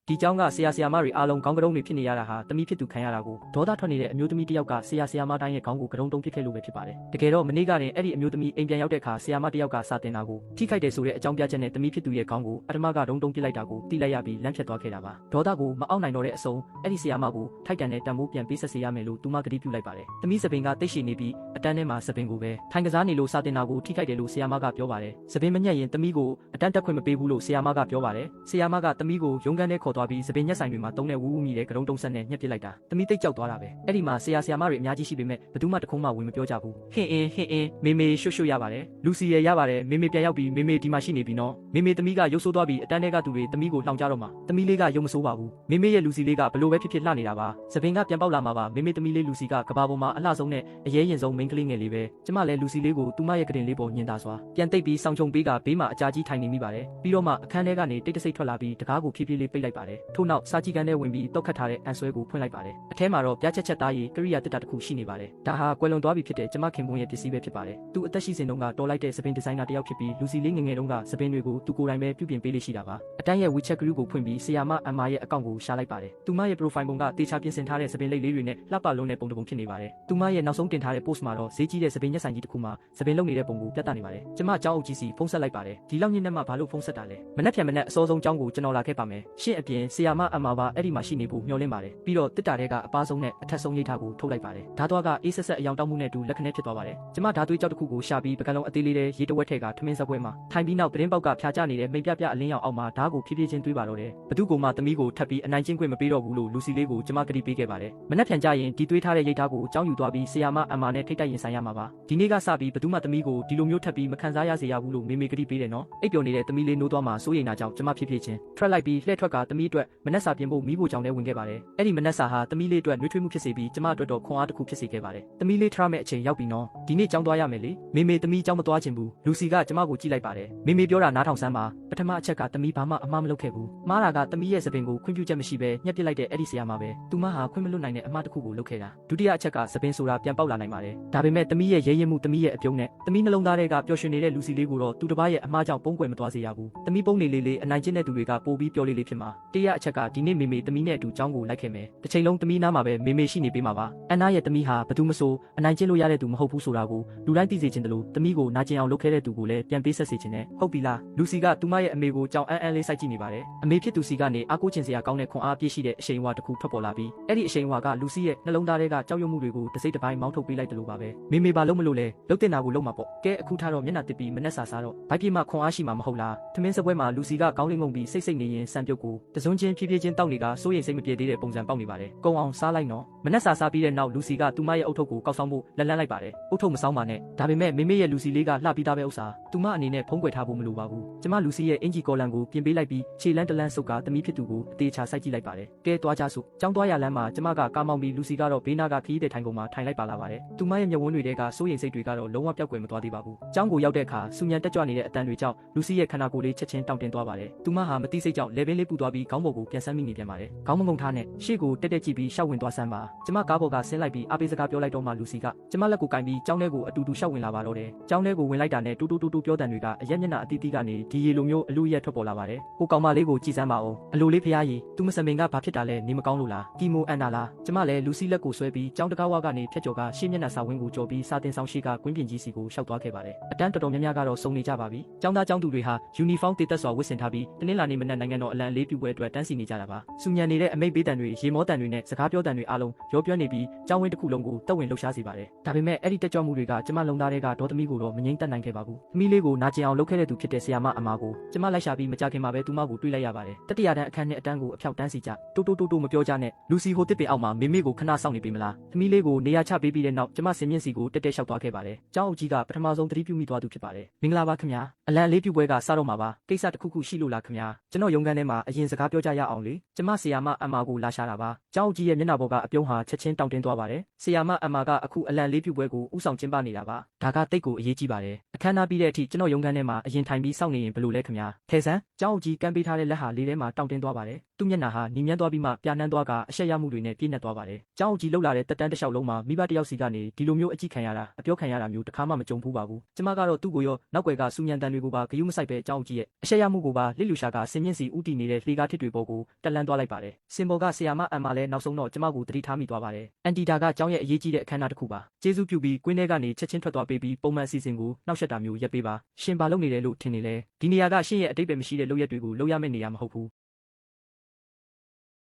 ဒီเจ้าကဆရာမတွေအားလုံးခေါင်းကရုံးတွေဖြစ်နေရတာဟာတမိဖြစ်သူခံရတာကိုဒေါသထွက်နေတဲ့အမျိုးသမီးတစ်ယောက်ကဆရာမတိုင်းရဲ့ခေါင်းကိုကရုံးတုံးဖြစ်ခဲ့လို့ပဲဖြစ်ပါတယ်တကယ်တော့မနေ့ကတင်အဲ့ဒီအမျိုးသမီးအိမ်ပြန်ရောက်တဲ့အခါဆရာမတစ်ယောက်ကစာတင်တာကိုထိခိုက်တယ်ဆိုတဲ့အကြောင်းပြချက်နဲ့တမိဖြစ်သူရဲ့ခေါင်းကိုအတမကရုံးတုံးပစ်လိုက်တာကိုတိလိုက်ရပြီးလမ်းဖြတ်သွားခဲ့တာပါဒေါသကိုမအောက်နိုင်တော့တဲ့အဆုံးအဲ့ဒီဆရာမကိုထိုက်တန်တဲ့တန်ဖိုးပြန်ပေးဆက်စေရမယ်လို့သူမကတိပြုလိုက်ပါတယ်တမိစပင်ကတိတ်ရှိနေပြီးအတန်းထဲမှာစပင်ကိုပဲထိုင်ကစားနေလို့စာတင်တာကိုထိခိုက်တယ်လို့ဆရာမကပြောပါတယ်စပင်မညက်ရင်တမိကိုအတန်းတက်ခွင့်မပေးဘူးလို့ဆရာမကပြောပါတယ်ဆရာမကတမိကိုရုံးခန်းထဲခေါ်သွားပြီးစပင်ညက်ဆိုင်တွေမှာတုံးတဲ့ဝူးဝူးမြည်တဲ့ကရုံးတုံးဆက်နဲ့ညှက်ပစ်လိုက်တာတမိတိတ်ကြောက်သွားတာပဲအဲ့ဒီမှာဆရာမတွေအများကြီးရှိပေမဲ့ဘယ်သူမှတခုံးမှဝင်မပြောကြဘူးဟင်းအင်းမေမေရွှတ်ရပါတယ်လူစီရရပါတယ်မေမေပြန်ရောက်ပြီးမေမေဒီမှာရှိနေပြီနော်မေမေတမိကရုပ်ဆိုးသွားပြီးအတန်းထဲကသူတွေတမိကိုလှောင်ကြတော့မှာတမိလေးကရုံမဆိုးပါဘူးမေမေရဲ့လူစီလေးကဘလို့ပဲဖြစ်လှနေတာပါစပင်ကပြန်ပေါက်လာမှာပါမေမေတမိလေးလူစီကကဘာပေါ်မှာအလှဆုံးနဲ့အရေးရင်ဆုံးမိန်းကလေးငယ်လေးပဲကျမလည်းလူစီလေးကိုသူမရဲ့ကတင်လေးပေါ်ညင်တာစွာပြန်တိတ်ပြီးစောင်းချုံပေးကဘေးမှာအကြာကြီးထိုင်နေမိပါတယ်ပြီးတော့မှအခန်းထဲကနေတိတ်တဆိတ်ထွက်လာပြီးတကားကိုဖြည်းဖြည်းလေးပိတ်လိုက်ပါတယ်ထို့နောက်စာကြည့်ကန်းထဲဝင်ပြီးတောက်ခတ်ထားတဲ့အန်ဆွဲကိုဖွင့်လိုက်ပါတယ်အထဲမှာတော့ပြားချက်သားရည်ကရိယာတစ်တာတစ်ခုရှိနေပါတယ်ဒါဟာကွယ်လွန်သွားပြီဖြစ်တဲ့ကျမခင်ပွန်းရဲ့ပစ္စည်းပဲဖြစ်ပါတယ်သူအသက်ရှိစဉ်တုန်းကတော်လိုက်တဲ့စပင်ဒီဇိုင်နာတစ်ယောက်ဖြစ်ပြီးလူစီလေးငယ်ငယ်တုန်းကစပင်တွေကိုသူကိုယ်တိုင်ပဲပြုပြင်ပေးလေးရှိတာပါအတန်းရဲ့ WeChat group ကိုဖွင့်ပြီးဆရာမအမရဲ့အကောင့်ကိုရှာလိုက်ပါတယ်သူမရဲ့ profile ပုံကတေချာပြင်ဆင်ထားတဲ့စပင်လိပ်လေးတွေနဲ့လှပလုံးတဲ့ပုံတစ်ပုံဖြစ်နေပါတယ်သူမရဲ့နောက်ဆုံးတင်ထားတဲ့ post မှာတော့ဈေးကြီးတဲ့စပင်ညက်ဆိုင်ကြီးတစ်ခုမှာစပင်လုံနေတဲ့ပုံကိုပြသနေပါတယ်ကျမကျောင်းအုပ်ကြီးစီဖုန်းဆက်လိုက်ပါတယ်ဒီလောက်ညနေမှဘာလို့ဖုန်းဆက်တာလဲမနှက်ပြန်မနှက်အစောဆုံးကျောင်းကိုကျွန်တော်လာခဲ့ပါမယ်ရှင့်အပြင်ဆရာမအမပါအဲ့ဒီမှာရှိနေဖို့မျှော်လင့်ပါတယ်ပြီးတော့တစ်တာတဲ့ကအပားဆုံးနဲ့အထက်ဆုံးရိတ်ထားကိုထုတ်လိုက်ပါတယ်ဓာသွားကအေးဆက်ဆက်အယောင်တောက်မှုနဲ့တူလက်ခနဲ့ဖြစ်သွားပါတယ်ကျမဓာသွေးကြောက်တစ်ခုကိုရှာပြီးပကံလုံးအသေးလေးနဲ့ရေတဝက်ထဲကထမင်းစပွဲမှာထိုင်ပြီးနောက်သတင်းပေါက်ကဖြာချနေတဲ့မိန်ပြအလင်းရောင်အောက်မှာဓာတ်ကိုဖြည်းဖြည်းချင်းတွေးပါတော့တယ်ဘသူကမှသမီးကိုထပ်ပြီးအနိုင်ကျင့်ခွင့်မပေးတော့ဘူးလို့လူစီလေးကိုကျမကတိပေးခဲ့ပါတယ်မနှက်ပြန်ကြရင်ဒီတွေးထားတဲ့ရိတ်ထားကိုအကြောင်းယူသွားပြီးဆရာမအမနဲ့ထိတ်တိုက်ရင်ဆိုင်ရမှာပါဒီနေ့ကစပြီးဘသူမှသမီးကိုဒီလိုမျိုးထပ်ပြီးမခံစားရစေရဘူးလို့မေမေကတိပေးတယ်နော်အိပ်ပျော်နေတဲ့သမီးလေးနိုးသွားမှစိုးရိမ်တာကြောင့်ကျမဖြည်းဖြည်းချင်းထွက်လိုက်ပြီးလှည့်ထွက်ကသမီးအတွက်မနှက်စာပြင်ဖို့မိဖို့ကြောင့်လည်းဝင်ခဲ့ပါတယ်အဲ့ဒီမနှက်စာဟာသမီးလေးအတွက်နှွေးထွေးမှုဖြစ်စေပြီးကျမအတွက်တော့ခွန်အားတစ်ခုဖြစ်စေခဲ့ပါတယ်သမီးလေးထရမဲ့အချိန်ရောက်ပြီနော်ဒီနေ့ကျောင်းသွားရမယ်လေမေမေသမီးကျောင်းမသွားချင်ဘူးလူစီကကျမကိုကြည့်လိုက်ပါတယ်မေမေပြောတာနားထောင်စမ်းပါပထမအချက်ကသမီးဘာမှအမှားမလုပ်ခဲ့ဘူးမှားတာကသမီးရဲ့စပင်ကိုခွင့်ပြုချက်မရှိဘဲညှက်ပစ်လိုက်တဲ့အဲ့ဒီဆရာမပဲသူမဟာခွင့်မလွတ်နိုင်တဲ့အမှားတစ်ခုကိုလုပ်ခဲ့တာဒုတိယအချက်ကစပင်ဆိုတာပြန်ပေါက်လာနိုင်ပါတယ်ဒါပေမဲ့သမီးရဲ့ရဲရင်မှုသမီးရဲ့အပြုံးနဲ့သမီးနှလုံးသားထဲကပျော်ရွှင်နေတဲ့လူစီလေးကိုတော့သူတစ်ပါးရဲ့အမှားကြောင့်ပုံကွယ်မသွားစေရဘူးသမီးပုံနေလေးအနိုင်ကျင့်တဲ့သူတွေကပိုပြီးပျော်လေးဖြစ်မှာတရအချက်ကဒီနေ့မေမေသမီးနဲ့အတူကျောင်းကိုလိုက်ခဲ့မယ်တစ်ချိန်လုံးသမီးနားမှာပဲမေမေရှိနေပေးမှာပါအန်နာရဲ့သမီးဟာဘသူမဆိုအနိုင်ကျင့်လို့ရတဲ့သူမဟုတ်ဘူးဆိုတာကိုလူတိုင်းသိစေချင်တယ်လို့သမီးကိုနာကျင်အောင်လုပ်ခဲ့တဲ့သူကိုလည်းပြန်ပေးဆက်စေချင်တယ်ဟုတ်ပြီလားလူစီကသူမရဲ့အမေကိုကြောင်အန်းလေးစိုက်ကြည့်နေပါတယ်အမေဖြစ်သူစီကနေအားကိုးချင်စရာကောင်းတဲ့ခွန်အားပြည့်ရှိတဲ့အရှိန်အဝါတစ်ခုထွက်ပေါ်လာပြီးအဲ့ဒီအရှိန်အဝါကလူစီရဲ့နှလုံးသားထဲကကြောက်ရွံ့မှုတွေကိုတစ်စိတ်တစ်ပိုင်းမောင်းထုတ်ပေးလိုက်တယ်လို့ပါပဲမေမေဘာလို့မလို့လဲလှုပ်တင်တာကိုလုပ်မှာပေါ့ကဲအခုထားတော့မျက်နှာတစ်ပြီးမနှက်စာစားတော့ဘိုက်ပြေမှခွန်အားရှိမှာမဟုတ်လားထမင်းစပွဲမှာလူစီကကောင်းလေးငုံပြီးစိတ်နေရင်စံပြုတ်ကိုတစွန်းချင်းဖြည်းဖြည်းချင်းတောက်နေတာစိုးရိမ်စိတ်မပြေသေးတဲ့ပုံစံပေါက်နေပါတယ်ကုံအောင်စားလိုက်နော်မနှက်စာစားပြီးတဲ့နောက်လူစီကသူမရဲ့အုတ်ထုပ်ကိုကောက်ဆောင်ဖို့လက်လန်းလိုက်ပါတယ်အုတ်ထုပ်မဆောင်ပါနဲ့ဒါပေမဲ့မေမေရဲ့လူစီလေးကလှပြီးသားပဲဥစ္စာသူမအနေနဲ့ဖုံးကွယ်ထားဖို့မလိုပါဘူးကျမလူစီရဲ့အင်ဂျီကော်လန်ကိုပြင်ပေးလိုက်ပြီးခြေလန်းတလန်းစုပ်ကသမီးဖြစ်သူကိုအသေးချာစိုက်ကြည့်လိုက်ပါတယ်ကဲသွားကြစို့ကျောင်းသွားရလမ်းမှာကျမကကားမောင်းပြီးလူစီကတော့ဘေးနားကခီးတဲ့ထိုင်ကုန်မှာထိုင်လိုက်ပါလာပါတယ်သူမရဲ့မျက်ဝန်းတွေကစိုးရိမ်စိတ်တွေကတော့လုံးဝပျောက်ကွယ်မသွားသေးပါဘူးကျောင်းကိုရောက်တဲ့အခါစူညံတက်ကြွနေတဲ့အတန်တွေကြောင့်လူစီရဲ့ခန္ဓာကိုယ်လေးချက်ချင်းတောင့်တင်းသွားပါတယ်သူမဟာမတိစိတ်ကြောင့်လေပင်လေးပူသွားပြီးခေါင်းပေါ်ကိုပြန်ဆန်းမိနေပြန်ပါတယ်ခေါင်းမငုံထားနဲ့ရှေ့ကိုတက်ကြည့်ပြီးရှောက်ဝင်သွားစမ်းပါကျမကားပေါ်ကဆင်းလိုက်ပြီးအားပေးစကားပြောလိုက်တော့မှလူစီကကျမလက်ကိုကင်ပြီးကျောင်းထဲကိုအတူတူရှောက်ဝင်လာပါတော့တယ်ကျောင်းထဲကိုဝင်လိုက်တာနဲ့တူတူပြောတဲ့တွေကအရက်မျက်နှာအတီးတီးကနေဒီရေလိုမျိုးအလူရက်ထွက်ပေါ်လာပါတယ်ဟိုကောင်မလေးကိုကြည်စမ်းပါအောင်အလိုလေးဖျားရည်သူမစမင်ကဘာဖြစ်တာလဲနေမကောင်းလို့လားကီမိုအန်တာလားကျမလည်းလူစီလက်ကိုဆွဲပြီးကျောင်းတကားဝါကနေဖြတ်ကျော်ကရှေ့မျက်နှာစာဝင်းကိုကြော်ပြီးစာတင်ဆောင်ရှိကကွင်းပြင်ကြီးစီကိုရှောက်သွားခဲ့ပါတယ်အတန်းတော်တော်များများကတော့စုံနေကြပါပြီကျောင်းသားကျောင်းသူတွေဟာယူနီဖောင်းတေသက်စွာဝတ်ဆင်ထားပြီးတနင်္လာနေ့မနက်နိုင်ငံတော်အလံလေးပြုပွဲအတွက်တန်းစီနေကြတာပါစူညံနေတဲ့အမိတ်ပေးတန်တွေရေမောတန်တွေနဲ့စကားပြောတန်တွေအားလုံးရောပြောနေပြီးကျောင်းဝင်းတစ်ခုလုံးကိုတက်ဝင်လှုပ်ရှားစေပါတယ်ဒါပေမဲ့အဲ့ဒီတက်ကြွမှုတွေကကျမလုံသားတွေကဒေါ်သမီးကိုတော့မငြိမ်သက်နိုင်ခဲ့ပါဘူးသမီးလေးကိုနာကျင်အောင်လုပ်ခဲ့တဲ့သူဖြစ်တဲ့ဆရာမအမကိုကျမလိုက်ရှာပြီးမကြခင်မှာပဲသူမကိုတွေးလိုက်ရပါတယ်တတိယတန်းအခန်းနဲ့အတန်းကိုအဖြောက်တန်းစီကြတိုးမပြောကြနဲ့လူစီဟိုတစ်ပင်အောက်မှာမေမေကိုခဏစောင့်နေပြီမလားသမီးလေးကိုနေရာချပေးပြီးတဲ့နောက်ကျမစင်မြင့်စီကိုတက်တက်လျှောက်သွားခဲ့ပါတယ်ကျောင်းအုပ်ကြီးကပထမဆုံးသတိပြုမိသွားသူဖြစ်ပါတယ်မင်္ဂလာပါခင်ဗျာအလံလေးပြုပွဲကစတော့မှာပါကိစ္စတစ်ခုခုရှိလို့လားခင်ဗျာကျွန်တော်ရုံးခန်းထဲမှာအရင်စကားပြောကြရအောင်လေကျမဆရာမအမကိုလာရှာတာပါ ကျောင်းအုပ်ကြီးရဲ့မျက်နှာပေါ်ကအပြုံးဟာချက်ချင်းတောင့်တင်းသွားပါတယ်။ဆီယာမအမ်မာကအခုအလံလေးပြုပွဲကိုဥဆောင်ကျင်းပနေတာပါ။ဒါကတိတ်ကိုအရေးကြီးပါတယ်။အခမ်းအနားပြီးတဲ့အထိကျွန်တော်ရုံးခန်းထဲမှာအရင်ထိုင်ပြီးစောင့်နေရင်ဘယ်လိုလဲခင်ဗျာ။ထဲဆန်းကျောင်းအုပ်ကြီးကမ်းပေးထားတဲ့လက်ဟာလေးထဲမှာတောင့်တင်းသွားပါတယ်။သူ့မျက်နှာဟာညီမြန်းသွားပြီးမှပြာနှမ်းသွားကအရှက်ရမှုတွေနဲ့ပြည့်နှက်သွားပါတယ်။ကျောင်းအုပ်ကြီးလှုပ်လာတဲ့တက်တန်းတစ်လျှောက်လုံးမှာမိဘတစ်ယောက်စီကနေဒီလိုမျိုးအကြည့်ခံရတာအပြောခံရတာမျိုးတစ်ခါမှမကြုံဘူးပါဘူး။ကျမကတော့သူ့ကိုရောနောက်ွယ်ကစူညံတန်တွေကိုပါဂယုမစိုက်ပဲကျောင်းအုပ်ကြီးရဲ့အရှက်ရမှုကိုပါလစ်လူရှာကဆင်မြင့်စီဥတီနေတဲ့လှေကားထစ်တွေပေါ်ကိုတက်လန်းသွားလိုက်ပါတယ်။စင်ဘော်ကဆီယာမအမ်မာလည်းနောက်ဆုံးတော့ကျမကိုတတိထားမိသွားပါတယ်။အန်တီဒါကကျောင်းရဲ့အရေးကြီးတဲ့အခမ်းအနားတစ်ခုပါ။ကျေးဇူးပြုပြီးကွင်းထဲကနေချက်ချင်းထွက်သွားပေးပြီးပုံမှန်အစီအစဉ်ကိုနှောက်ယှက်တာမျိုးရပ်ပေးပါ။ရှင်ဘာလုပ်နေတယ်လို့ထင်နေလဲ။ဒီနေရာကရှင်ရဲ့အတိတ်ပဲမရှိတဲ့လုပ်ရက်တွေကိုလုပ်ရမယ့်နေရာမဟုတ်ဘူး